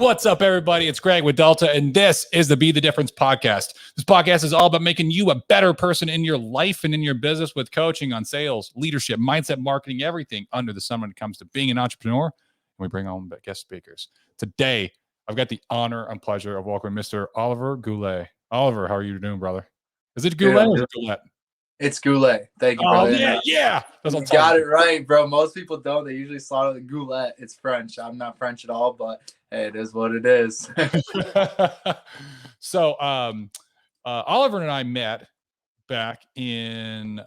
What's up, everybody? It's Greg with Delta, and this is the Be the Difference podcast. This podcast is all about making you a better person in your life and in your business with coaching on sales, leadership, mindset, marketing, everything under the sun when it comes to being an entrepreneur. And we bring on guest speakers. Today, I've got the honor and pleasure of welcoming Mr. Oliver Goulet. Oliver, how are you doing, brother? Is it Goulet or Goulet? It's Goulet. Thank you, brother. Yeah. You got it right, bro. Most people don't. They usually slaughter the Goulet. It's French. I'm not French at all, but hey, it is what it is. So, Oliver and I met back in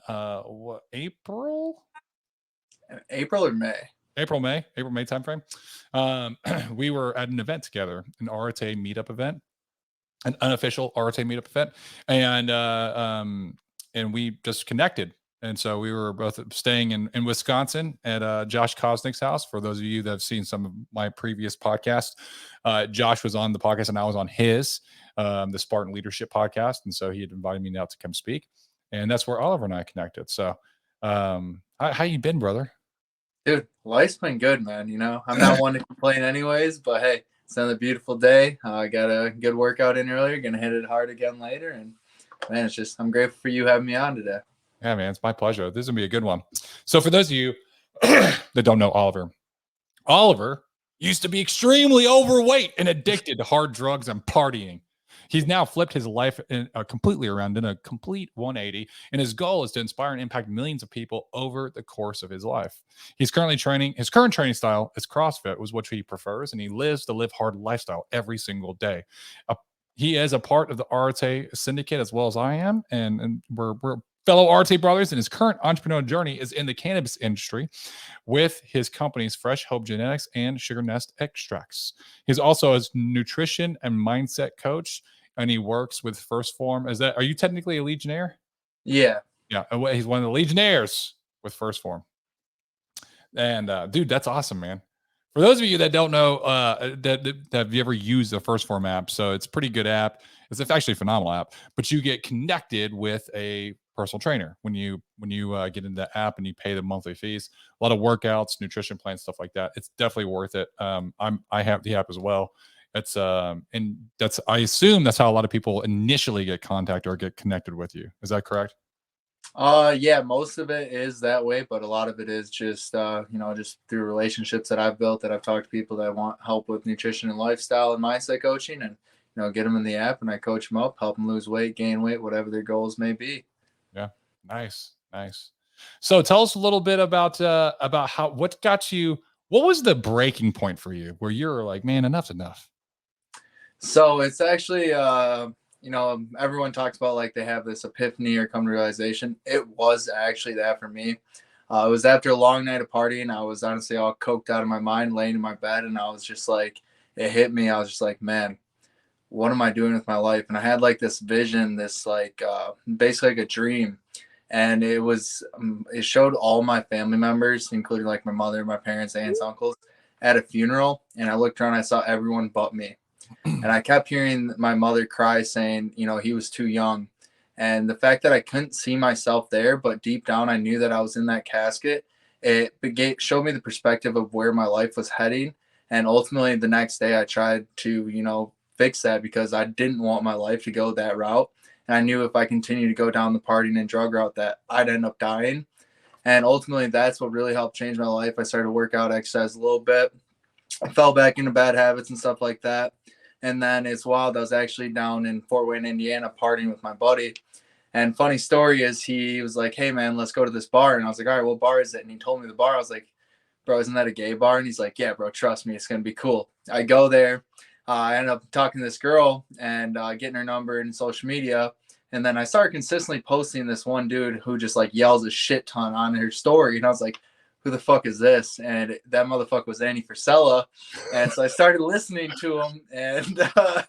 April? April or May? April, May timeframe. We were at an event together, an RTA meetup event, an unofficial RTA meetup event, and we just connected. And so we were both staying in Wisconsin at Josh Kosnick's house. For those of you that have seen some of my previous podcasts, Josh was on the podcast and I was on his, the Spartan Leadership podcast. And so he had invited me out to come speak. And that's where Oliver and I connected. So how you been, brother? Dude, life's been good, man. You know, I'm not one to complain anyways, but hey, it's another beautiful day. I got a good workout in earlier, gonna hit it hard again later. And man, I'm grateful for you having me on today. Yeah, man, it's my pleasure. This is gonna be a good one. So for those of you that don't know Oliver used to be extremely overweight and addicted to hard drugs and partying. He's now flipped his life completely around in a complete 180, and his goal is to inspire and impact millions of people over the course of his life. He's currently training. His current training style is CrossFit, was what he prefers, and he lives the live hard lifestyle every single day. He is a part of the RTA syndicate as well as I am, and we're fellow RTA brothers, and his current entrepreneurial journey is in the cannabis industry with his companies Fresh Hope Genetics and SugarNest Extracts. He's also a nutrition and mindset coach, and he works with Phorm. Are you technically a Legionnaire? Yeah. Yeah. He's one of the Legionnaires with Phorm. And dude, that's awesome, man. For those of you that don't know, that have you ever used the Phorm app? So it's a pretty good app. It's actually a phenomenal app, but you get connected with a personal trainer when you get into the app and you pay the monthly fees. A lot of workouts, nutrition plans, stuff like that. It's definitely worth it. I have the app as well. It's and that's, I assume that's how a lot of people initially get contact or get connected with you. Is that correct? Yeah, most of it is that way, but a lot of it is just just through relationships that I've built, that I've talked to people that want help with nutrition and lifestyle and mindset coaching, and get them in the app and I coach them up, help them lose weight, gain weight, whatever their goals may be. Yeah. Nice. So tell us a little bit about what was the breaking point for you where you're like, man, enough's enough? So it's actually, everyone talks about like they have this epiphany or come to realization. It was actually that for me. It was after a long night of partying. I was honestly all coked out of my mind, laying in my bed, and I was just like, it hit me. I was just like, man, what am I doing with my life? And I had like this vision, this like basically like a dream. And it showed all my family members, including like my mother, my parents, aunts, uncles, at a funeral. And I looked around, I saw everyone but me. And I kept hearing my mother cry saying, he was too young. And the fact that I couldn't see myself there, but deep down I knew that I was in that casket, it showed me the perspective of where my life was heading. And ultimately the next day I tried to, fix that, because I didn't want my life to go that route. And I knew if I continued to go down the partying and drug route that I'd end up dying. And ultimately that's what really helped change my life. I started to work out, exercise a little bit. I fell back into bad habits and stuff like that. And then it's wild. I was actually down in Fort Wayne, Indiana, partying with my buddy. And funny story is he was like, hey man, let's go to this bar. And I was like, all right, what bar is it? And he told me the bar. I was like, bro, isn't that a gay bar? And he's like, yeah, bro, trust me, it's going to be cool. I go there. I ended up talking to this girl and getting her number in social media. And then I started consistently posting this one dude who just like yells a shit ton on her story. And I was like, who the fuck is this? And that motherfucker was Andy Frisella. And so I started listening to him. And a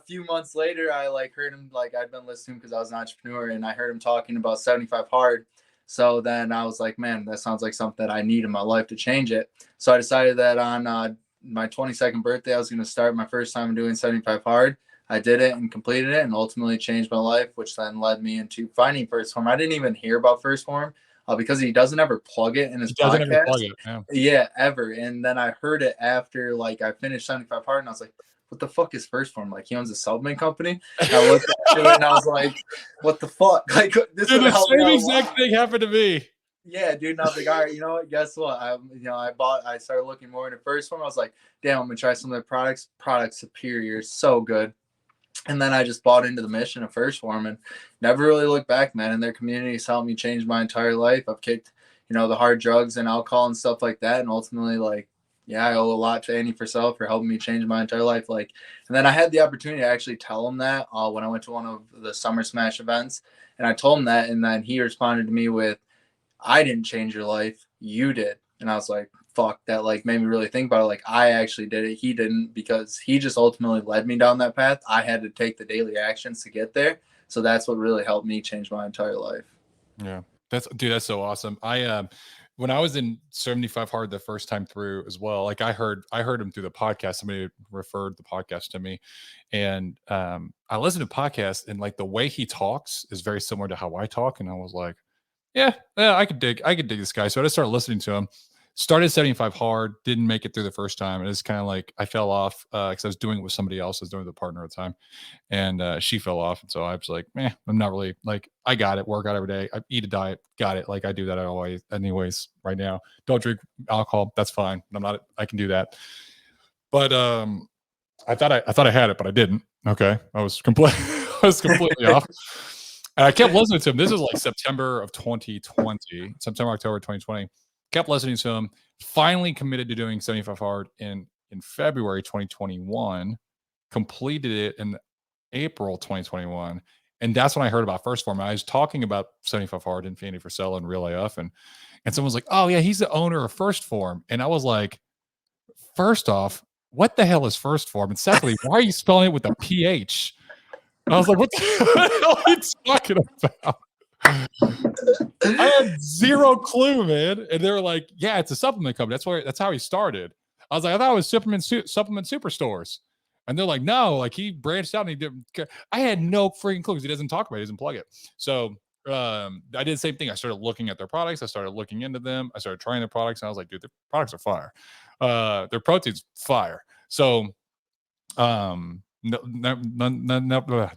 few months later, I like heard him, like I'd been listening because I was an entrepreneur, and I heard him talking about 75 hard. So then I was like, man, that sounds like something that I need in my life to change it. So I decided that on my 22nd birthday, I was going to start my first time doing 75 hard. I did it and completed it and ultimately changed my life, which then led me into finding Phorm. I didn't even hear about Phorm because he doesn't ever plug it in his He doesn't ever plug podcast. it. Yeah. Yeah, ever. And then I heard it after like I finished 75 Hard, and I was like, what the fuck is First Form? Like, he owns a supplement company. And I looked into it and I was like, what the fuck? Like, this Dude, would the help me same out a exact lot. thing happened to me. Yeah, dude. And I was like, all right, you know what? Guess what? I started looking more into First Form. I was like, damn, I'm gonna try some of their products. Product superior, so good. And then I just bought into the mission of First Form and never really looked back, man. And their community has helped me change my entire life. I've kicked, the hard drugs and alcohol and stuff like that. And ultimately, like, yeah, I owe a lot to Andy Frisell for helping me change my entire life. Like, and then I had the opportunity to actually tell him that when I went to one of the Summer Smash events. And I told him that. And then he responded to me with, I didn't change your life. You did. And I was like, fuck, that like made me really think about it. Like, I actually did it. He didn't, because he just ultimately led me down that path. I had to take the daily actions to get there. So that's what really helped me change my entire life. Yeah. That's so awesome. When I was in 75 Hard the first time through as well, like I heard him through the podcast. Somebody referred the podcast to me, and I listened to podcasts, and like the way he talks is very similar to how I talk. And I was like, yeah, I could dig this guy. So I just started listening to him. Started 75 Hard, didn't make it through the first time. And it's kind of like I fell off because I was doing it with somebody else. I was doing it with a partner at the time, and she fell off. And so I was like, I'm not really like, I got it. Work out every day. I eat a diet. Got it. Like I do that always, anyways. Right now, don't drink alcohol. That's fine. I can do that. But I thought I had it, but I didn't. Okay, I was completely off. And I kept listening to him. This is like September, October 2020. Kept listening to him. Finally committed to doing 75 Hard in February 2021. Completed it in April 2021. And that's when I heard about First Form. I was talking about 75 Hard and Andy Frisell and Real AF. And someone was like, oh, yeah, he's the owner of First Form. And I was like, first off, what the hell is First Form? And secondly, why are you spelling it with a PH? I was like, what the hell are you talking about? I had zero clue, man. And they were like, yeah, it's a supplement company. That's how he started. I was like, I thought it was supplement superstores. And they're like, no, like he branched out and he didn't care. I had no freaking clue because he doesn't talk about it. He doesn't plug it. So I did the same thing. I started looking at their products. I started looking into them. I started trying their products. And I was like, dude, their products are fire. Their protein's fire. So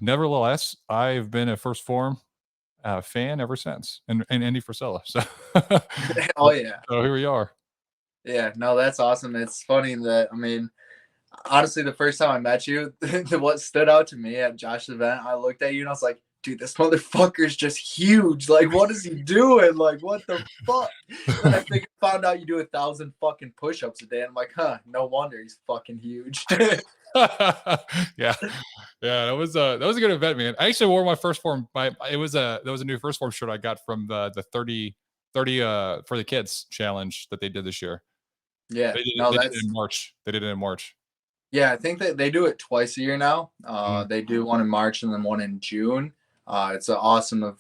nevertheless, I've been a First Form fan ever since, and Andy Frisella. So, Oh yeah. So here we are. Yeah, no, that's awesome. It's funny that, honestly, the first time I met you, what stood out to me at Josh's event, I looked at you and I was like, dude, this motherfucker's just huge. Like, what is he doing? Like, what the fuck? Then I found out you do 1,000 fucking push-ups a day. And I'm like, huh, no wonder he's fucking huge. Yeah. That was a good event, man. I actually wore my First Form. That was a new First Form shirt I got from the 30 for the kids challenge that they did this year. Yeah, They did it in March. Yeah, I think that they do it twice a year now. Mhm. They do one in March and then one in June. It's an awesome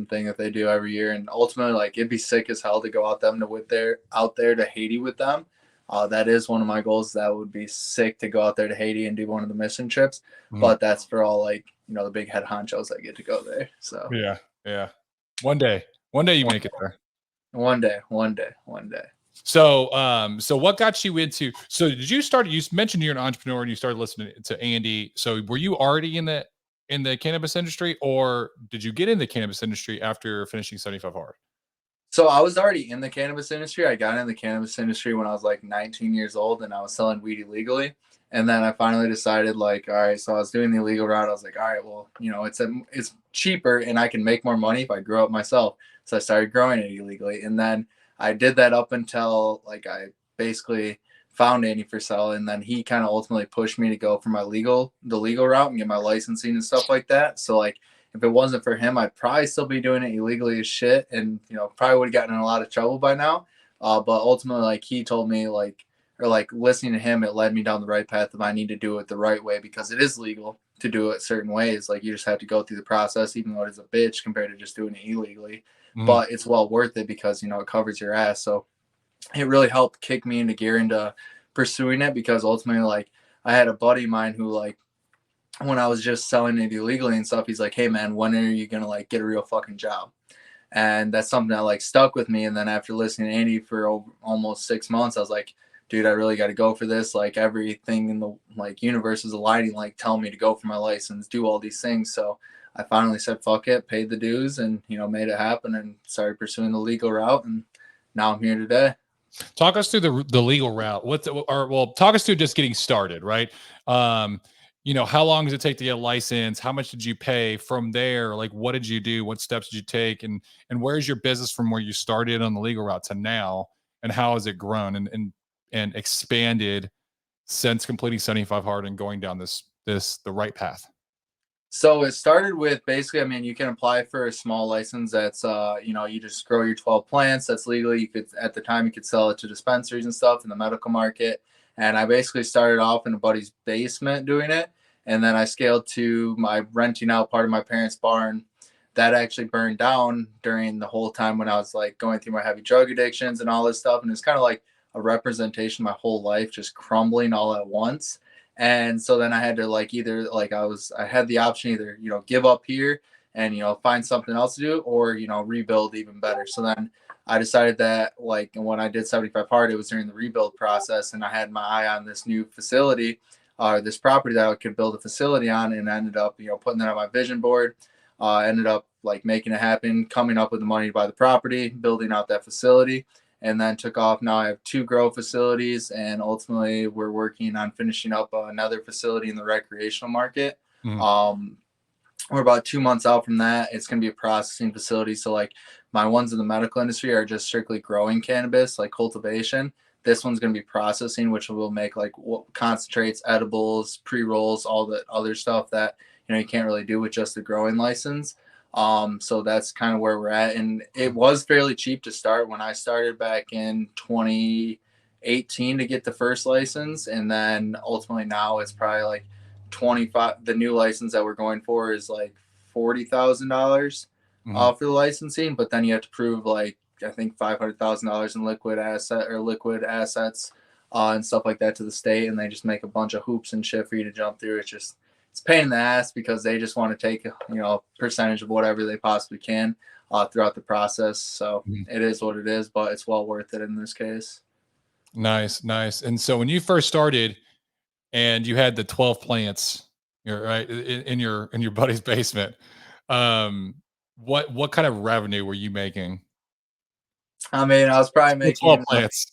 thing that they do every year. And ultimately, like, it'd be sick as hell to go out there to Haiti with them. That is one of my goals. That would be sick to go out there to Haiti and do one of the mission trips. Mhm. But that's for all, like, the big head honchos that get to go there. So yeah. One day you make it there. One day. So what got you into? So did you start? You mentioned you're an entrepreneur and you started listening to Andy. So were you already in the cannabis industry, or did you get in the cannabis industry after finishing 75 Hard? So I was already in the cannabis industry. I got in the cannabis industry when I was like 19 years old, and I was selling weed illegally. And then I finally decided, like, all right, so I was doing the illegal route. I was like, all right, well, it's cheaper and I can make more money if I grow it myself. So I started growing it illegally. And then I did that up until, like, I basically found Andy Frisell, and then he kind of ultimately pushed me to go for the legal route and get my licensing and stuff like that. So, like, if it wasn't for him, I'd probably still be doing it illegally as shit, and probably would have gotten in a lot of trouble by now. But ultimately, like, he told me, listening to him, it led me down the right path if I need to do it the right way, because it is legal to do it certain ways. Like, you just have to go through the process, even though it is a bitch compared to just doing it illegally. Mm-hmm. But it's well worth it because it covers your ass. So it really helped kick me into gear into pursuing it, because ultimately, like, I had a buddy of mine who, like, when I was just selling it illegally and stuff, he's like, hey man, when are you gonna, like, get a real fucking job? And that's something that like stuck with me. And then after listening to Andy for almost 6 months, I was like, dude, I really got to go for this. Like everything in the like universe is aligning, like telling me to go for my license, do all these things. So I finally said, fuck it, paid the dues, and, you know, made it happen and started pursuing the legal route. And now I'm here today. Talk us through the legal route. Talk us through just getting started, right? Um, you know, how long does it take to get a license? How much did you pay from there? Like, what did you do? What steps did you take? And where's your business from where you started on the legal route to now? And how has it grown and expanded since completing 75 hard and going down the right path? So it started with basically, I mean, you can apply for a small license that's, you know, you just grow your 12 plants. That's legal. You could, at the time, you could sell it to dispensaries and stuff in the medical market. And I basically started off in a buddy's basement doing it. And then I scaled to my renting out part of my parents' barn. That actually burned down during the whole time when I was like going through my heavy drug addictions and all this stuff. And it's kind of like a representation of my whole life just crumbling all at once. And so then I had to like either like I had the option either, you know, give up here and, you know, find something else to do, or, you know, rebuild even better. So then I decided that like when I did 75 hard, it was during the rebuild process, and I had my eye on this new facility, this property that I could build a facility on, and ended up, you know, putting that on my vision board. Ended up like making it happen, coming up with the money to buy the property, building out that facility, and then took off. Now I have 2 grow facilities, and ultimately we're working on finishing up another facility in the recreational market. Mhm. We're about 2 months out from that. It's going to be a processing facility. So like my ones in the medical industry are just strictly growing cannabis, like cultivation. This one's going to be processing, which will make like concentrates, edibles, pre-rolls, all the other stuff that, you know, you can't really do with just the growing license. So that's kind of where we're at. And it was fairly cheap to start when I started back in 2018 to get the first license. And then ultimately now it's probably like 25. The new license that we're going for is like $40,000 Mhm. for the licensing. But then you have to prove like, I think $500,000 in liquid assets and stuff like that to the state. And they just make a bunch of hoops and shit for you to jump through. It's a pain in the ass because they just want to take, you know, a percentage of whatever they possibly can throughout the process. So Mhm. it is what it is, but it's well worth it in this case. Nice, nice. And so when you first started and you had the 12 plants, you're right in your buddy's basement, um, what kind of revenue were you making? I mean, I was probably For 12 making plants.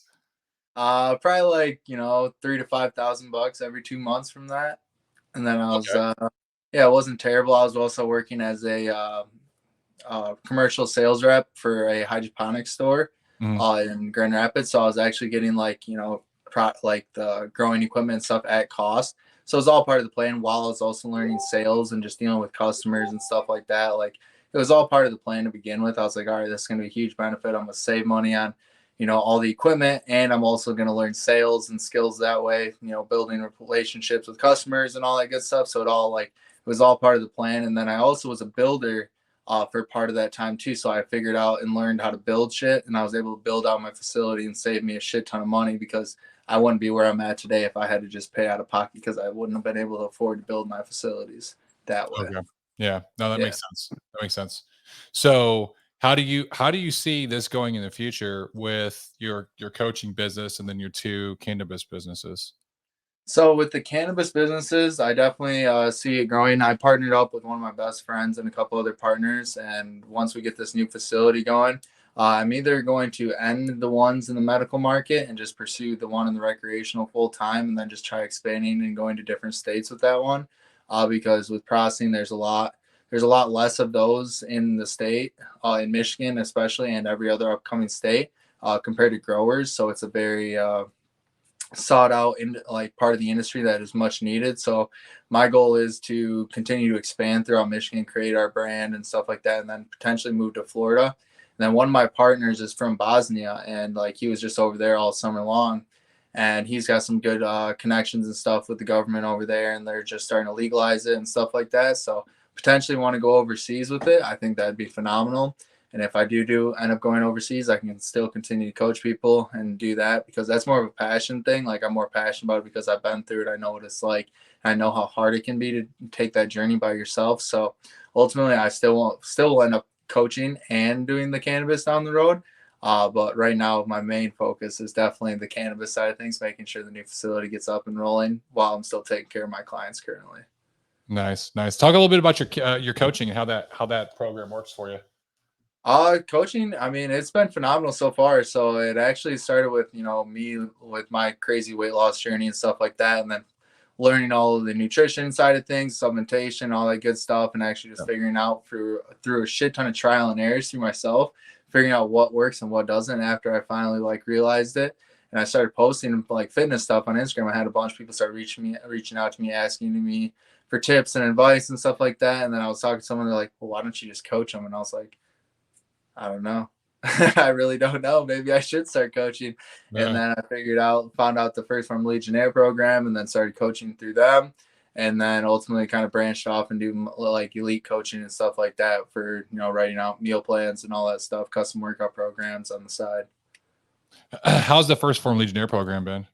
probably like, you know, 3 to 5 thousand bucks every 2 months from that. And then I was Okay. yeah, it wasn't terrible. I was also working as a commercial sales rep for a hydroponics store Mhm. in Grand Rapids. So I was actually getting like, you know, like the growing equipment and stuff at cost. So it was all part of the plan while I was also learning sales and just dealing with customers and stuff like that. Like it was all part of the plan to begin with. I was like, all right, this is going to be a huge benefit. I'm going to save money on, you know, all the equipment, and I'm also going to learn sales and skills that way, you know, building relationships with customers and all that good stuff. So it was all part of the plan. And then I also was a builder for part of that time too. So I figured out and learned how to build shit, and I was able to build out my facility and save me a shit ton of money because I wouldn't be where I'm at today if I had to just pay out of pocket, because I wouldn't have been able to afford to build my facilities that way. Okay. Yeah. No, that Yeah. makes sense. That makes sense. So how do you see this going in the future with your coaching business and then your 2 cannabis businesses? So with the cannabis businesses, I definitely see it growing. I partnered up with one of my best friends and a couple other partners, and once we get this new facility going, I'm either going to end the ones in the medical market and just pursue the one in the recreational full time, and then just try expanding and going to different states with that one. Because with processing, there's a lot less of those in the state, in Michigan especially, and every other upcoming state compared to growers. So it's a very sought out in like part of the industry that is much needed. So my goal is to continue to expand throughout Michigan, create our brand and stuff like that, and then potentially move to Florida. And then one of my partners is from Bosnia, and like he was just over there all summer long, and he's got some good connections and stuff with the government over there, and they're just starting to legalize it and stuff like that. So potentially want to go overseas with it. I think that'd be phenomenal. And if I do end up going overseas, I can still continue to coach people and do that, because that's more of a passion thing. Like I'm more passionate about it because I've been through it. I know what it's like. I know how hard it can be to take that journey by yourself. So ultimately, I still will end up coaching and doing the cannabis down the road. But right now, my main focus is definitely the cannabis side of things, making sure the new facility gets up and rolling while I'm still taking care of my clients currently. Nice. Talk a little bit about your coaching and how that program works for you. Coaching, I mean, it's been phenomenal so far. So it actually started with, me with my crazy weight loss journey and stuff like that. And then learning all of the nutrition side of things, supplementation, all that good stuff. And actually just figuring out through a shit ton of trial and errors through myself, figuring out what works and what doesn't after I finally realized it. And I started posting fitness stuff on Instagram. I had a bunch of people start reaching out to me, asking me for tips and advice and stuff like that. And then I was talking to someone, they're like, well, why don't you just coach them? And I was like, I don't know. I really don't know. Maybe I should start coaching. Yeah. And then I found out the first Phorm Legionnaire program, and then started coaching through them. And then ultimately kind of branched off and do elite coaching and stuff like that for, writing out meal plans and all that stuff, custom workout programs on the side. How's the first Phorm Legionnaire program been?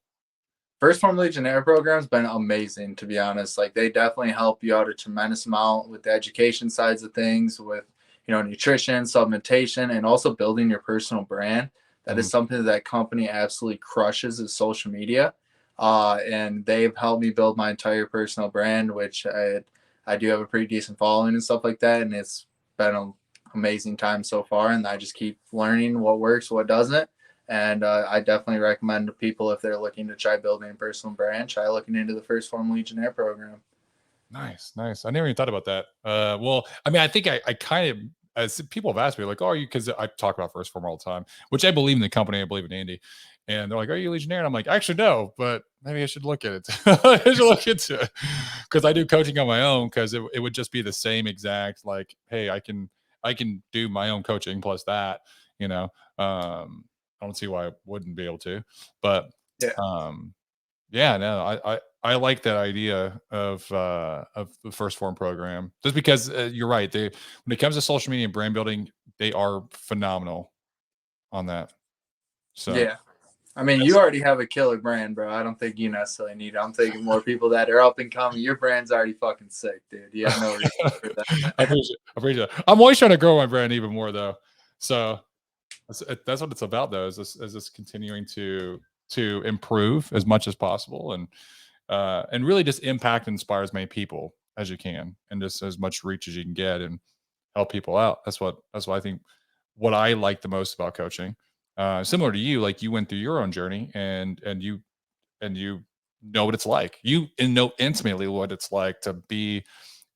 First Phorm Legionnaire program's been amazing, to be honest. They definitely help you out a tremendous amount with the education sides of things, with nutrition, supplementation, and also building your personal brand. That is something that company absolutely crushes is social media. And they've helped me build my entire personal brand, which I do have a pretty decent following and stuff like that. And it's been an amazing time so far. And I just keep learning what works, what doesn't. And I definitely recommend to people, if they're looking to try building a personal brand, try looking into the first Phorm Legionnaire program. Nice. I never even thought about that. Well, I mean, I think I kind of, as people have asked me, like, oh, are you, because I talk about First Phorm all the time, which I believe in the company, I believe in Andy. And they're like, are you a Legionnaire? And I'm like, actually, no, but maybe I should look at it. I should look into it because I do coaching on my own, because it would just be the same exact, like, hey, I can do my own coaching plus that, I don't see why I wouldn't be able to, but yeah, no, I like that idea of the First Phorm program, just because you're right. When it comes to social media and brand building, they are phenomenal on that. So yeah, I mean, you already have a killer brand, bro. I don't think you necessarily need it. I'm thinking more people that are up and coming. Your brand's already fucking sick, dude. You have no reason for that. I appreciate it. I'm always trying to grow my brand even more, though. So that's what it's about, though. Is this continuing to improve as much as possible, and really just impact and inspire as many people as you can, and just as much reach as you can get, and help people out. That's what I think. What I like the most about coaching, similar to you, like you went through your own journey, and you know what it's like. You know intimately what it's like to be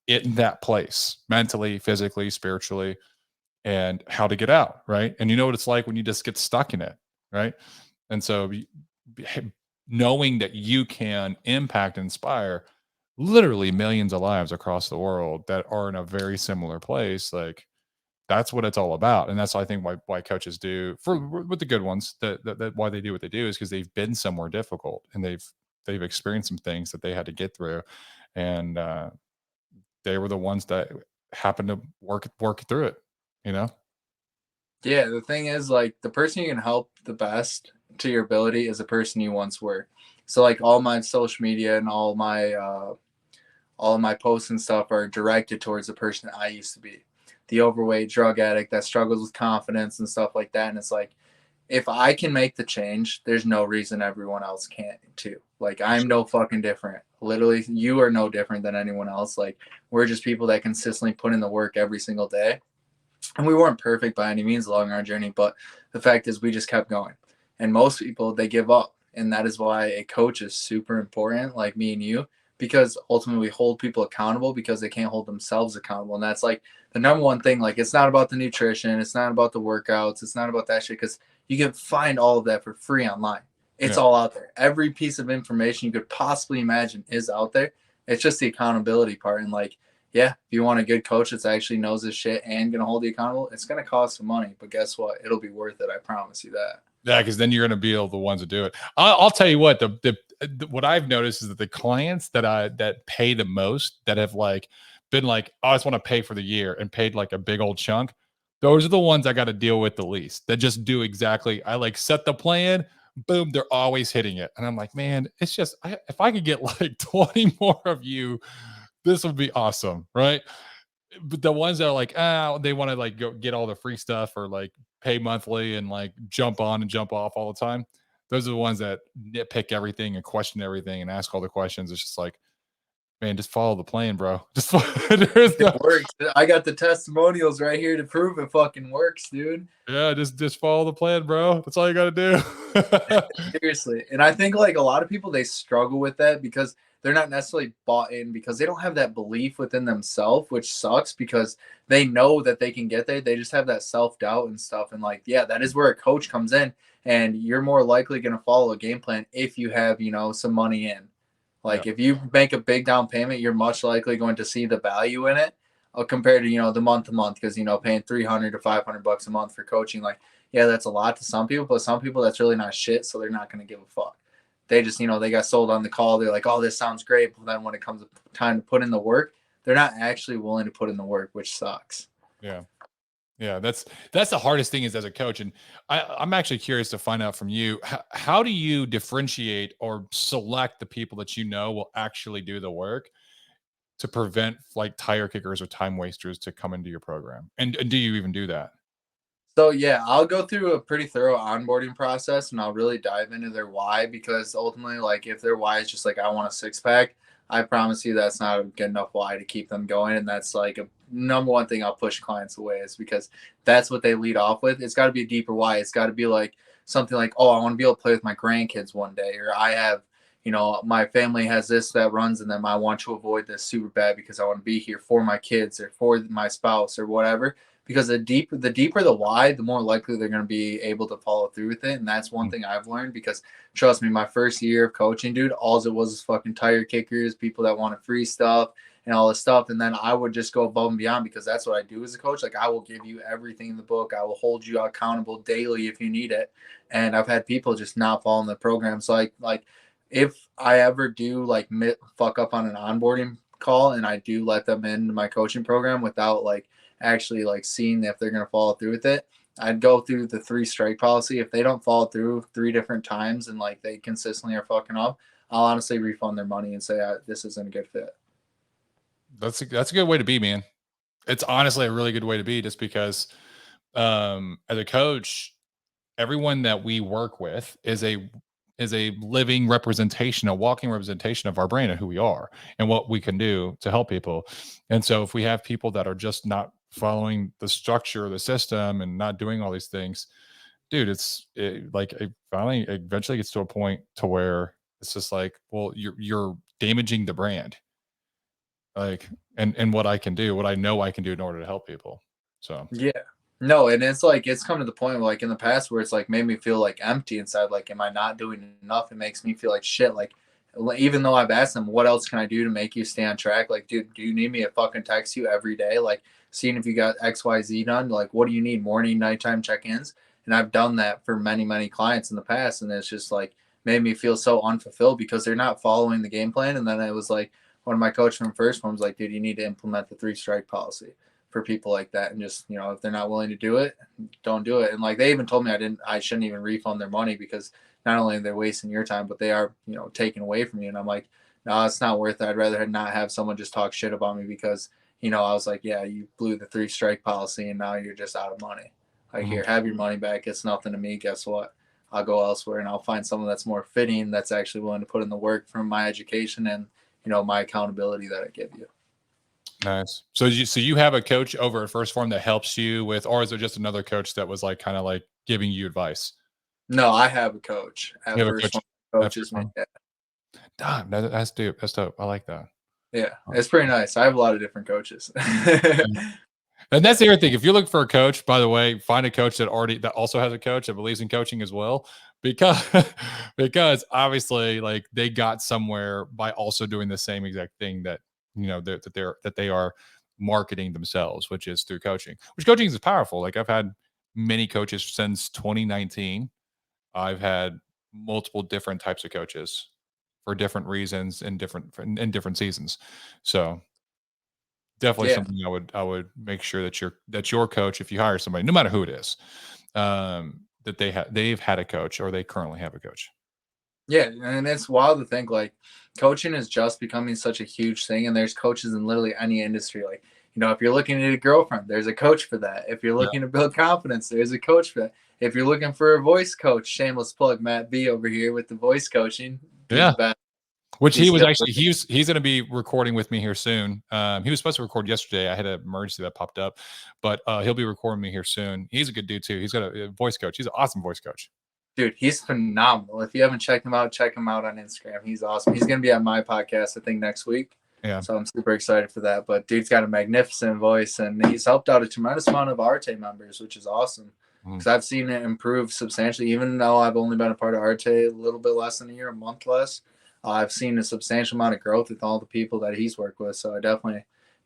in that place, mentally, physically, spiritually, and how to get out, right? And you know what it's like when you just get stuck in it, right? And so knowing that you can impact and inspire literally millions of lives across the world that are in a very similar place, like, that's what it's all about. And that's, I think, why coaches do, with the good ones, that why they do what they do, is because they've been somewhere difficult, and they've experienced some things that they had to get through, and they were the ones that happened to work through it, Yeah, the thing is, the person you can help the best to your ability is the person you once were. So all my social media and all my posts and stuff are directed towards the person I used to be, the overweight drug addict that struggles with confidence and stuff like that. And it's if I can make the change, there's no reason everyone else can't too. I'm no fucking different. Literally, you are no different than anyone else. We're just people that consistently put in the work every single day. And we weren't perfect by any means along our journey, but the fact is we just kept going. And most people, they give up. And that is why a coach is super important, like me and you, because ultimately we hold people accountable because they can't hold themselves accountable. And that's the number one thing. It's not about the nutrition. It's not about the workouts. It's not about that shit, because you can find all of that for free online. It's all out there. Every piece of information you could possibly imagine is out there. It's just the accountability part. And yeah, if you want a good coach that actually knows his shit and going to hold you accountable, it's going to cost some money. But guess what? It'll be worth it. I promise you that. Yeah, because then you're going to be able the ones to do it. I'll tell you what, what I've noticed is that the clients that pay the most, that have been oh, I just want to pay for the year, and paid a big old chunk, those are the ones I got to deal with the least. That just do exactly, I set the plan, boom, they're always hitting it. And I'm like, man, it's just, if I could get 20 more of you, this would be awesome, right? but the ones that are like, they want to like go get all the free stuff or like pay monthly and like jump on and jump off all the time. Those are the ones that nitpick everything and question everything and ask all the questions. It's just like, man, just follow the plan, bro. Just there's It no, works. I got the testimonials right here to prove it fucking works, dude. yeah, just follow the plan, bro. That's all you got to do. Seriously. And I think like a lot of people, they struggle with that because they're not necessarily bought in because they don't have that belief within themselves, which sucks because they know that they can get there. They just have that self-doubt and stuff. And like, yeah, that is where a coach comes in, and you're more likely going to follow a game plan if you have, some money in. Yeah. Like if you make a big down payment, you're much likely going to see the value in it compared to, the month to month, because, paying 300 to 500 bucks a month for coaching, like, yeah, that's a lot to some people, but some people that's really not shit. So they're not going to give a fuck. They just, they got sold on the call. They're like, oh, this sounds great. But then when it comes time to put in the work, they're not actually willing to put in the work, which sucks. Yeah. Yeah, that's the hardest thing is as a coach. And I'm actually curious to find out from you, how do you differentiate or select the people that will actually do the work to prevent like tire kickers or time wasters to come into your program? And do you even do that? So yeah, I'll go through a pretty thorough onboarding process, and I'll really dive into their why, because ultimately, like if their why is just like I want a six pack, I promise you that's not a good enough why to keep them going. And that's like a number one thing I'll push clients away, is because that's what they lead off with. It's got to be a deeper why. It's got to be like something like, oh, I want to be able to play with my grandkids one day, or I have, my family has this that runs in them. I want to avoid this super bad because I want to be here for my kids or for my spouse or whatever. Because the deeper the why, the more likely they're going to be able to follow through with it. And that's one thing I've learned, because trust me, my first year of coaching, dude, all it was fucking tire kickers, people that wanted free stuff and all this stuff. And then I would just go above and beyond, because that's what I do as a coach. Like I will give you everything in the book. I will hold you accountable daily if you need it. And I've had people just not following the program. So like if I ever do like fuck up on an onboarding call and I do let them into my coaching program without like actually like seeing if they're going to follow through with it, I'd go through the 3 strike policy. If they don't follow through 3 different times and like they consistently are fucking up, I'll honestly refund their money and say this isn't a good fit. That's a good way to be, man. It's honestly a really good way to be, just because as a coach, everyone that we work with is a living representation, a walking representation of our brain and who we are and what we can do to help people. And so if we have people that are just not following the structure of the system and not doing all these things, dude, it finally eventually gets to a point to where it's just like, well, you're damaging the brand. Like, and what I can do, what I know I can do in order to help people. So Yeah. No, and it's like it's come to the point where, like in the past, where it's like made me feel like empty inside. Like, am I not doing enough? It makes me feel like shit. Like, even though I've asked them, what else can I do to make you stay on track? Like, dude, do you need me to fucking text you every day? Like, seeing if you got XYZ done. Like, what do you need? Morning, nighttime check-ins. And I've done that for many, many clients in the past, and it's just like made me feel so unfulfilled because they're not following the game plan. And then it was like one of my coaches from Phorm was like, dude, you need to implement the 3 strike policy for people like that. And just, if they're not willing to do it, don't do it. And like, they even told me I shouldn't even refund their money, because not only are they wasting your time, but they are, taking away from you. And I'm like, no, it's not worth it. I'd rather not have someone just talk shit about me because, I was like, yeah, you blew the 3 strike policy and now you're just out of money. Like, here, have your money back. It's nothing to me. Guess what? I'll go elsewhere and I'll find someone that's more fitting, that's actually willing to put in the work from my education and, my accountability that I give you. nice. So you have a coach over at Phorm that helps you with, or is there just another coach that was like kind of like giving you advice? No, I have a coach. At You have a coach. coaches me. Yeah. Damn, that's dope. That's dope. I like that. Yeah, it's pretty nice. I have a lot of different coaches. And that's the other thing. If you're looking for a coach, by the way, find a coach that also has a coach that believes in coaching as well, because because obviously, like, they got somewhere by also doing the same exact thing that that they are marketing themselves, which is through coaching. Which coaching is powerful. Like, I've had many coaches since 2019. I've had multiple different types of coaches for different reasons in different seasons. So definitely Yeah. something I would make sure that your coach, if you hire somebody, no matter who it is, that they've had a coach or they currently have a coach. Yeah, and it's wild to think like coaching is just becoming such a huge thing, and there's coaches in literally any industry. Like if you're looking to get a girlfriend, there's a coach for that. If you're Yeah. looking to build confidence, there's a coach for that. If you're looking for a voice coach, shameless plug, Matt B over here with the voice coaching. He's Yeah. the best. Which he was still- actually he's going to be recording with me here soon. He was supposed to record yesterday. I had an emergency that popped up, but he'll be recording me here soon. He's a good dude too. He's got a voice coach. He's an awesome voice coach. Dude, he's phenomenal. If you haven't checked him out, check him out on Instagram. He's awesome. He's going to be on my podcast, I think, next week. Yeah. So I'm super excited for that. But dude's got a magnificent voice, and he's helped out a tremendous amount of Arte members, which is awesome. Because I've seen it improve substantially. Even though I've only been a part of Arte a little bit less than a year, a month less, I've seen a substantial amount of growth with all the people that he's worked with. So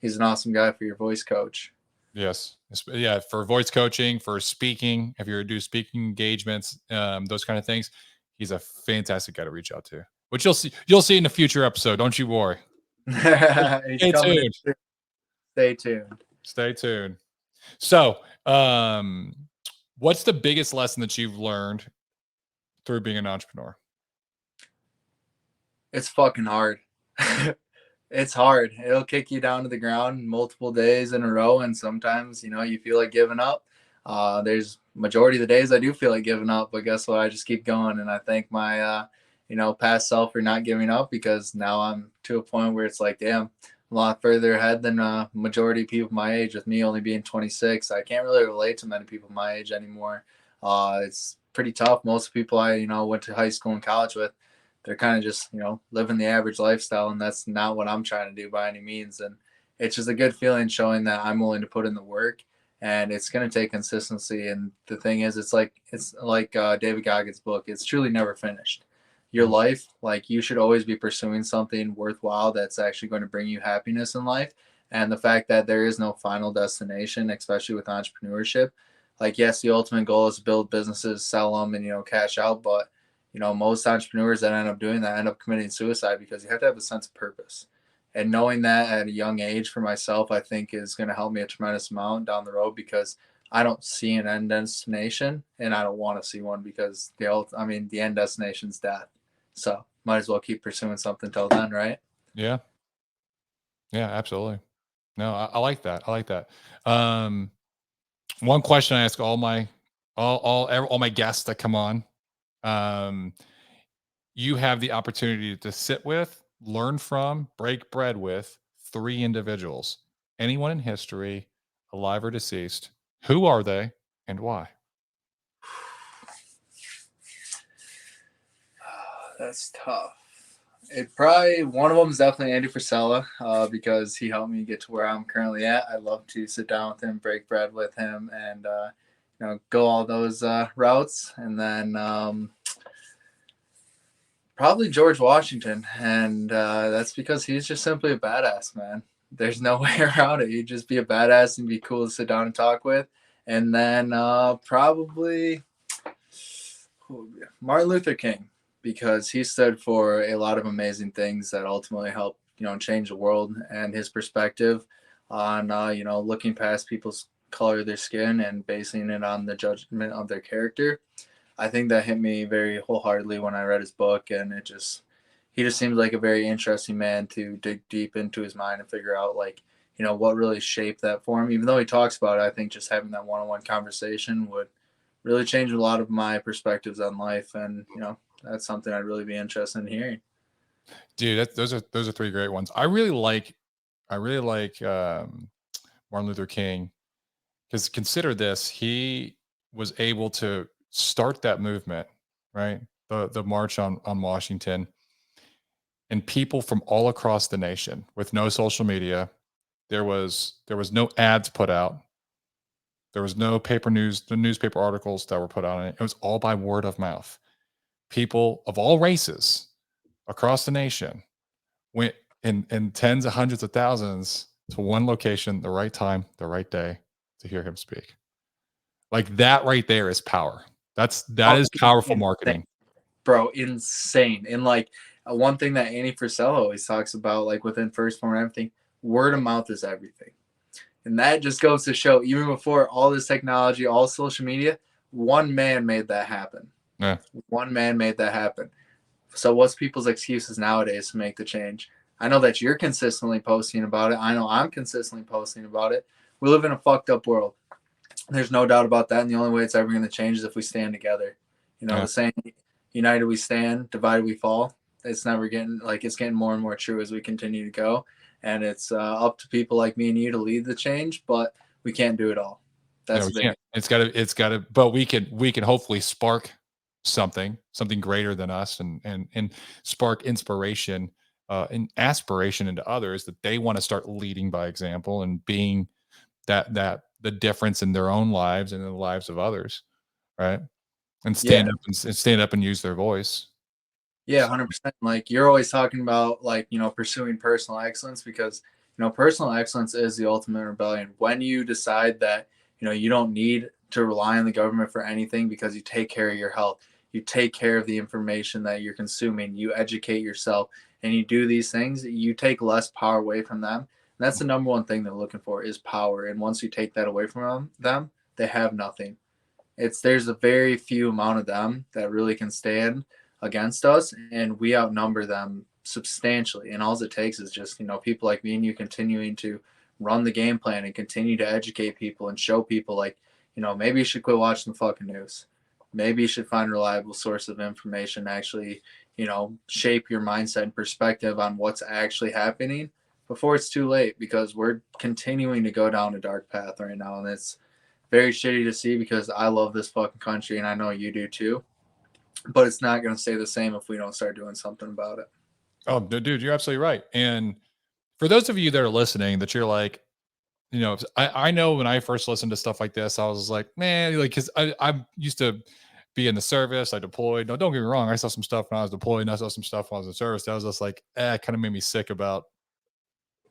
he's an awesome guy for your voice coach. Yes. Yeah. For voice coaching, for speaking, if you're do speaking engagements, those kind of things, he's a fantastic guy to reach out to, which you'll see in a future episode. Don't you worry. Stay tuned. Stay tuned. Stay tuned. So, what's the biggest lesson that you've learned through being an entrepreneur? It's fucking hard. It's hard. It'll kick you down to the ground multiple days in a row. And sometimes, you feel like giving up. There's majority of the days I do feel like giving up, but guess what? I just keep going. And I thank my, past self for not giving up, because now I'm to a point where it's like, damn, a lot further ahead than majority of people my age, with me only being 26. I can't really relate to many people my age anymore. It's pretty tough. Most people I, went to high school and college with, they're kind of just, living the average lifestyle. And that's not what I'm trying to do by any means. And it's just a good feeling showing that I'm willing to put in the work, and it's going to take consistency. And the thing is, it's like David Goggins' book. It's truly never finished. Your life, like, you should always be pursuing something worthwhile that's actually going to bring you happiness in life. And the fact that there is no final destination, especially with entrepreneurship, like, yes, the ultimate goal is to build businesses, sell them, and, cash out. But, most entrepreneurs that end up doing that end up committing suicide, because you have to have a sense of purpose. And knowing that at a young age for myself, I think is going to help me a tremendous amount down the road, because I don't see an end destination, and I don't want to see one, because the end destination is death. So might as well keep pursuing something till then, right? Yeah. Yeah, absolutely. No, I like that. I like that. One question I ask all my guests that come on, you have the opportunity to sit with, learn from, break bread with 3 individuals, anyone in history, alive or deceased. Who are they and why? That's tough. One of them is definitely Andy Frisella, because he helped me get to where I'm currently at. I love to sit down with him, break bread with him, and go all those routes. And then probably George Washington, and that's because he's just simply a badass, man. There's no way around it. He'd just be a badass and be cool to sit down and talk with. And then probably Martin Luther King, because he stood for a lot of amazing things that ultimately helped, change the world. And his perspective on, looking past people's color of their skin and basing it on the judgment of their character, I think that hit me very wholeheartedly when I read his book. And he just seems like a very interesting man to dig deep into his mind and figure out, like, what really shaped that for him. Even though he talks about it, I think just having that one-on-one conversation would really change a lot of my perspectives on life. And, that's something I'd really be interested in hearing. Dude, those are 3 great ones. I really like Martin Luther King, because consider this, he was able to start that movement, right? The march on Washington, and people from all across the nation, with no social media. There was no ads put out. There was no the newspaper articles that were put out on it. It was all by word of mouth. People of all races across the nation went in tens of hundreds of thousands to one location, the right time, the right day, to hear him speak. Like, that right there is power. That is powerful marketing. Bro, insane. And like, one thing that Andy Frisella always talks about, like within First Phorm and everything, word of mouth is everything. And that just goes to show, even before all this technology, all social media, one man made that happen. Yeah. One man made that happen. So what's people's excuses nowadays to make the change? I know that you're consistently posting about it. I know I'm consistently posting about it. We live in a fucked up world. There's no doubt about that. And the only way it's ever going to change is if we stand together. You know, Yeah. the saying, united we stand, divided we fall. It's never getting, like, it's getting more and more true as we continue to go. And it's up to people like me and you to lead the change, but we can't do it all. Yeah, That's we the can't. big. It's gotta, but we can hopefully spark something greater than us, and spark inspiration, and aspiration into others, that they want to start leading by example and being that the difference in their own lives and in the lives of others, right? And Yeah. stand up and use their voice. Yeah, 100%. Like, you're always talking about, like, pursuing personal excellence, because, personal excellence is the ultimate rebellion. When you decide that, you don't need to rely on the government for anything because you take care of your health, you take care of the information that you're consuming, you educate yourself, and you do these things, you take less power away from them. And that's the number one thing they're looking for, is power. And once you take that away from them, they have nothing. There's a very few amount of them that really can stand against us, and we outnumber them substantially. And all it takes is just, people like me and you continuing to run the game plan and continue to educate people and show people, like, maybe you should quit watching the fucking news. Maybe you should find a reliable source of information, actually, shape your mindset and perspective on what's actually happening before it's too late, because we're continuing to go down a dark path right now. And it's very shitty to see, because I love this fucking country and I know you do too. But it's not going to stay the same if we don't start doing something about it. Oh, dude, you're absolutely right. And for those of you that are listening, that you're like, I know when I first listened to stuff like this, I was like, man, like, because I used to be in the service. I deployed. No, don't get me wrong. I saw some stuff when I was deployed, and I saw some stuff when I was in service. That was just like, it kind of made me sick about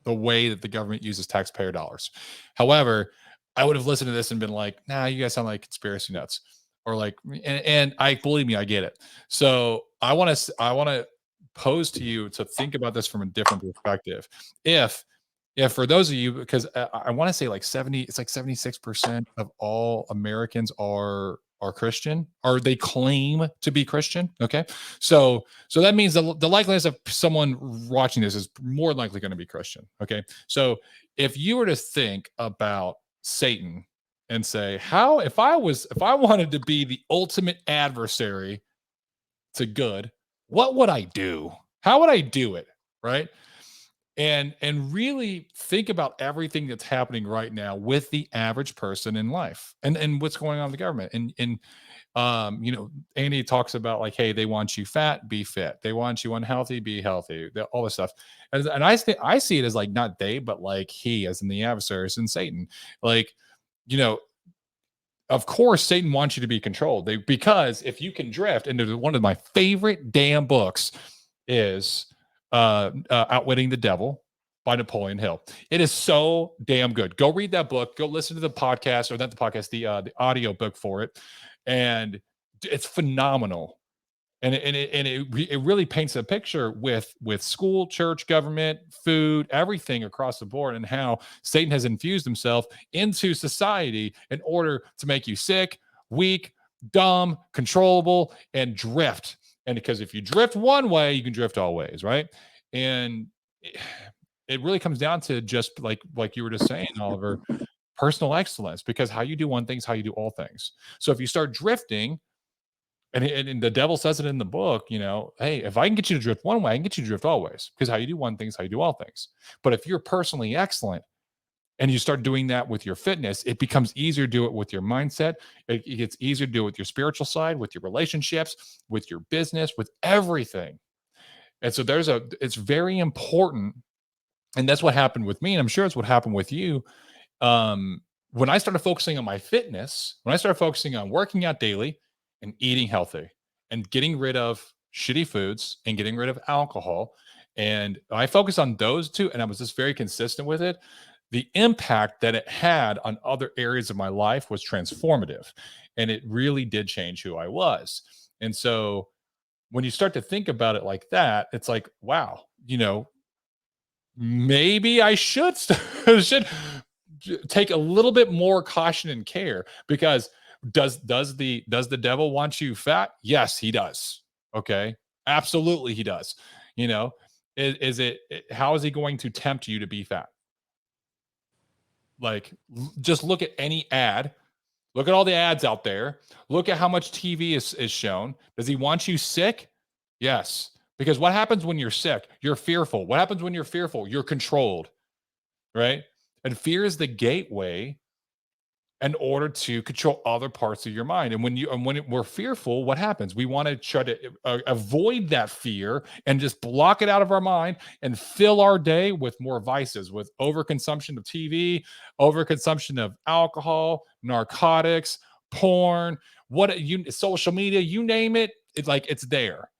the way that the government uses taxpayer dollars. However, I would have listened to this and been like, nah, you guys sound like conspiracy nuts. Or like, and I believe me, I get it. So I want to pose to you to think about this from a different perspective. If for those of you, because I want to say like 70, it's like 76% of all Americans are Christian, or they claim to be Christian. Okay. So that means the likeliness of someone watching this is more likely going to be Christian. Okay. So if you were to think about Satan and say, if I wanted to be the ultimate adversary to good, what would I do? How would I do it? Right. And really think about everything that's happening right now with the average person in life, and what's going on in the government. And Andy talks about, like, hey, they want you fat, be fit. They want you unhealthy, be healthy. All this stuff. And I see it as, like, not they, but like he, as in the adversaries, and Satan. Like, you know, of course, Satan wants you to be controlled. Because if you can drift into one of my favorite damn books is Outwitting the Devil by Napoleon Hill. It is so damn good. Go read that book. Go listen to the podcast, or not the podcast, the audio book for it, and it's phenomenal. And it really paints a picture with school, church, government, food, everything across the board, and how Satan has infused himself into society in order to make you sick, weak, dumb, controllable, and drift. And because if you drift one way, you can drift all ways, right? And it really comes down to just like you were just saying, Oliver, personal excellence. Because how you do one thing is how you do all things. So if you start drifting, and the devil says it in the book, hey, if I can get you to drift one way, I can get you to drift always. Because how you do one thing is how you do all things. But if you're personally excellent and you start doing that with your fitness, it becomes easier to do it with your mindset. It gets easier to do it with your spiritual side, with your relationships, with your business, with everything. And so it's very important. And that's what happened with me. And I'm sure it's what happened with you. When I started focusing on my fitness, when I started focusing on working out daily and eating healthy and getting rid of shitty foods and getting rid of alcohol, and I focused on those two, and I was just very consistent with it, the impact that it had on other areas of my life was transformative. And it really did change who I was. And so when you start to think about it like that, it's like, wow, maybe I should should take a little bit more caution and care. Because does the devil want you fat? Yes, he does. Okay, absolutely, he does. You know, How is he going to tempt you to be fat? Like, just look at any ad. Look at all the ads out there. Look at how much TV is shown. Does he want you sick? Yes. Because what happens when you're sick? You're fearful. What happens when you're fearful? You're controlled, right? And fear is the gateway in order to control other parts of your mind. And we're fearful, what happens? We want to try to avoid that fear and just block it out of our mind and fill our day with more vices, with overconsumption of TV, overconsumption of alcohol, narcotics, porn, social media, you name it. It's like it's there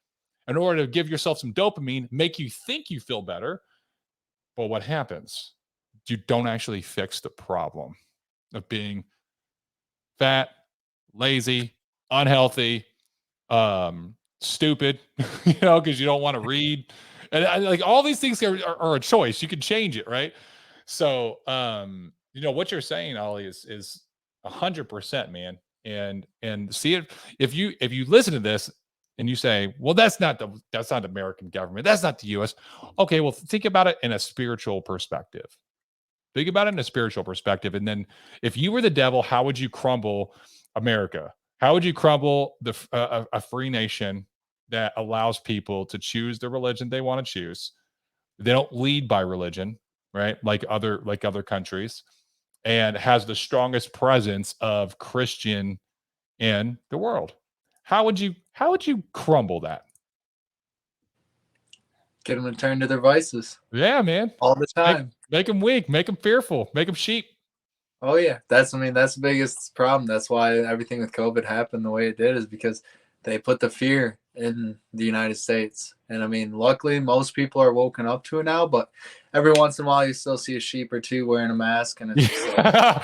in order to give yourself some dopamine, make you think you feel better. But what happens? You don't actually fix the problem of being fat, lazy, unhealthy, stupid, because you don't want to read. And like all these things are a choice. You can change it, right? So, what you're saying, Ollie, is 100%, man. And see it if you listen to this and you say, well, that's not the American government, that's not the U.S. Okay, well, think about it in a spiritual perspective. Think about it in a spiritual perspective. And then if you were the devil, how would you crumble America? How would you crumble a free nation that allows people to choose the religion they want to choose? They don't lead by religion, right? Like other countries, and has the strongest presence of Christian in the world. How would you crumble that? Get them to turn to their vices. Yeah, man. All the time. Make them weak, make them fearful, make them sheep. Oh yeah, that's the biggest problem. That's why everything with COVID happened the way it did, is because they put the fear in the United States. And I mean, luckily most people are woken up to it now, but every once in a while you still see a sheep or two wearing a mask, and it's just like,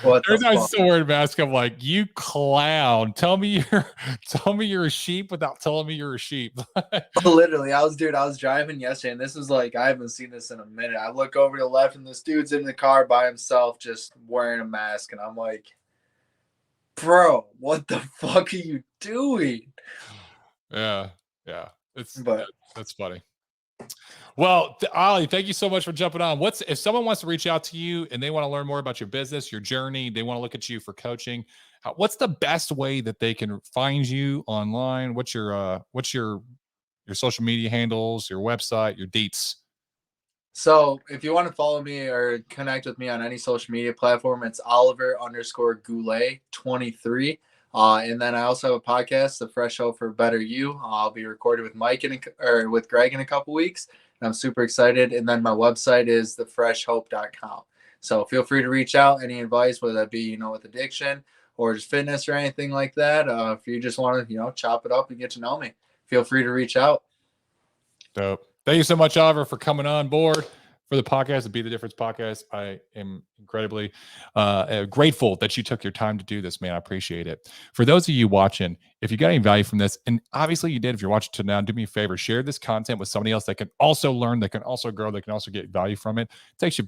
what the fuck? Still wearing a mask. I'm like, you clown. Tell me you're a sheep without telling me you're a sheep. Literally, I was driving yesterday, and this is like, I haven't seen this in a minute. I look over to the left and this dude's in the car by himself just wearing a mask, and I'm like, bro, what the fuck are you doing? Yeah. That's funny. Well, Ollie, thank you so much for jumping on. If someone wants to reach out to you and they want to learn more about your business, your journey, they want to look at you for coaching, what's the best way that they can find you online? What's your social media handles, your website, your dates? So if you want to follow me or connect with me on any social media platform, it's Oliver_Goulet 23. And then I also have a podcast, The Fresh Hope for Better You. I'll be recorded with with Greg in a couple weeks, and I'm super excited. And then my website is thefreshhope.com. So feel free to reach out. Any advice, whether that be, with addiction or just fitness or anything like that. If you just want to, chop it up and get to know me, feel free to reach out. Dope. Thank you so much, Oliver, for coming on board for the podcast, the Be the Difference podcast. I am incredibly grateful that you took your time to do this, man. I appreciate it. For those of you watching, if you got any value from this, and obviously you did, if you're watching to now, do me a favor, share this content with somebody else that can also learn, that can also grow, that can also get value from it. It takes you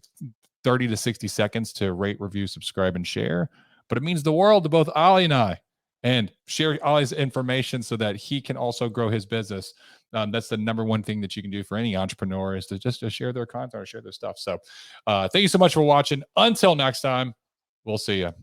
30 to 60 seconds to rate, review, subscribe, and share. But it means the world to both Ollie and I. And share Ollie's information so that he can also grow his business. That's the number one thing that you can do for any entrepreneur, is to share their content or share their stuff. So thank you so much for watching. Until next time, we'll see you.